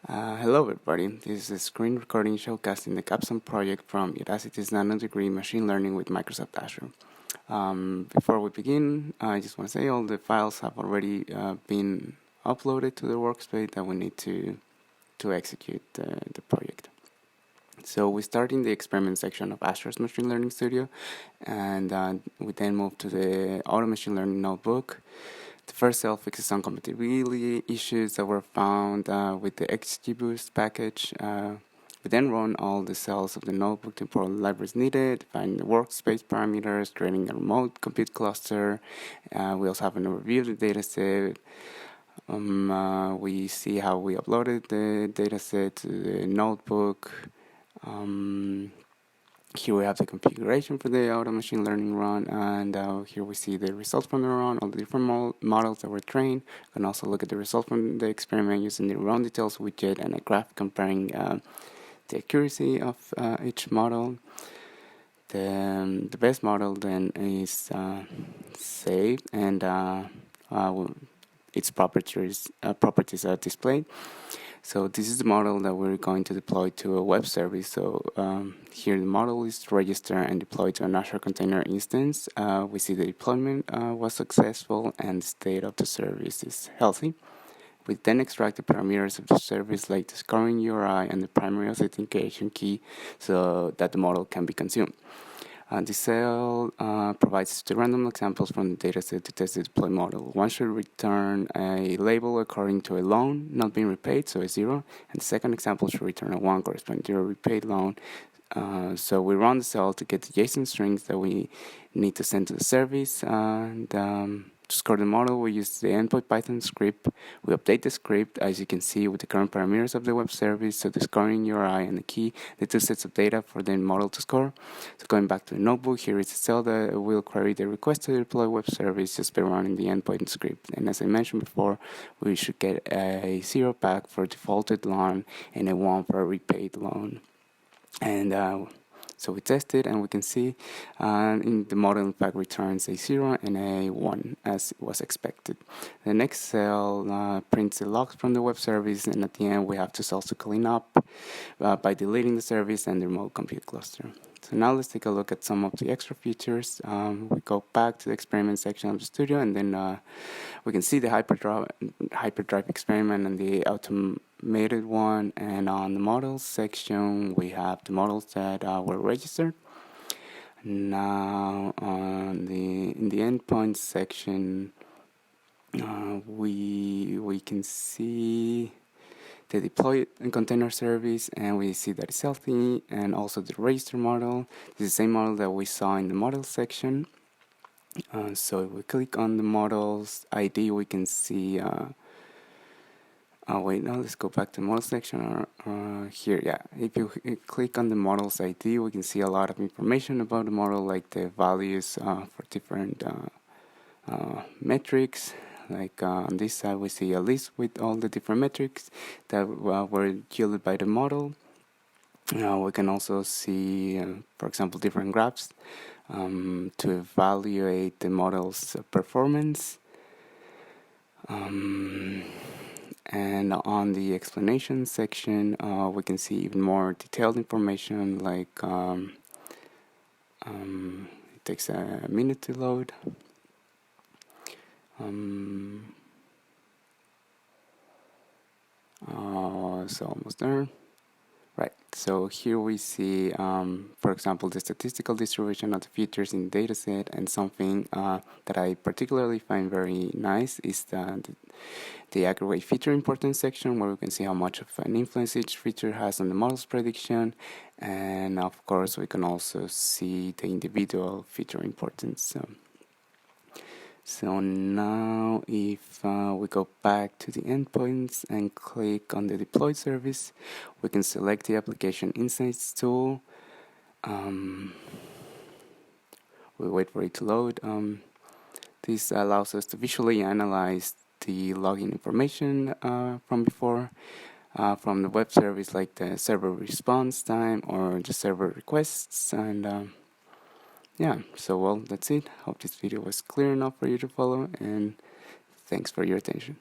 Hello everybody, this is a screen recording showcasing the Capstone project from Udacity's Nanodegree Machine Learning with Microsoft Azure. Before we begin, I just want to say all the files have already been uploaded to the workspace that we need to execute the project. So we start in the experiment section of Azure's Machine Learning Studio, and we then move to the Auto Machine Learning Notebook. The first cell fixes some compatibility issues that were found with the XGBoost package. We then run all the cells of the notebook to import the libraries needed, define the workspace parameters, creating a remote compute cluster. We also have an overview of the dataset. We see how we uploaded the dataset to the notebook. Here we have the configuration for the auto machine learning run, and here we see the results from the run, all the different models that were trained. You can also look at the results from the experiment using the run details widget and a graph comparing the accuracy of each model. The best model then is saved, and its properties are displayed. So this is the model that we're going to deploy to a web service. So here the model is registered and deployed to an Azure container instance. We see the deployment was successful and the state of the service is healthy. We then extract the parameters of the service like the scoring URI and the primary authentication key so that the model can be consumed. The cell provides two random examples from the dataset to test the deploy model. One should return a label according to a loan not being repaid, so a 0, and the second example should return a 1 corresponding to a repaid loan. So we run the cell to get the JSON strings that we need to send to the service, and to score the model, we use the endpoint Python script. We update the script, as you can see, with the current parameters of the web service, so the scoring URI and the key, the two sets of data for the model to score. So going back to the notebook, here is a cell that will query the request to deploy web service just by running the endpoint script. And as I mentioned before, we should get a 0 back for defaulted loan and a 1 for a repaid loan. And so we test it, and we can see in the model, in fact, returns a 0 and a 1 as was expected. The next cell prints the logs from the web service, and at the end, we have two cells to clean up by deleting the service and the remote compute cluster. So now let's take a look at some of the extra features. We go back to the experiment section of the studio, and then we can see the hyperdrive experiment and the automated one. And on the models section, we have the models that were registered. Now in the endpoint section, we can see the deploy container service, and we see that it's healthy, and also the register model. This is the same model that we saw in the model section. So if we click on the models ID, we can see let's go back to the model section here. Yeah, if you click on the models ID, we can see a lot of information about the model, like the values for different metrics. Like on this side, we see a list with all the different metrics that were yielded by the model. We can also see, for example, different graphs to evaluate the model's performance. And on the explanation section, we can see even more detailed information, like it takes a minute to load. So almost there. Right, so here we see, for example, the statistical distribution of the features in the dataset, and something that I particularly find very nice is the aggregate feature importance section, where we can see how much of an influence each feature has on the model's prediction, and of course we can also see the individual feature importance. So now if we go back to the endpoints and click on the deploy service, we can select the application insights tool. We wait for it to load. This allows us to visually analyze the login information from before, from the web service, like the server response time or the server requests. And yeah, so well, that's it. Hope this video was clear enough for you to follow, and thanks for your attention.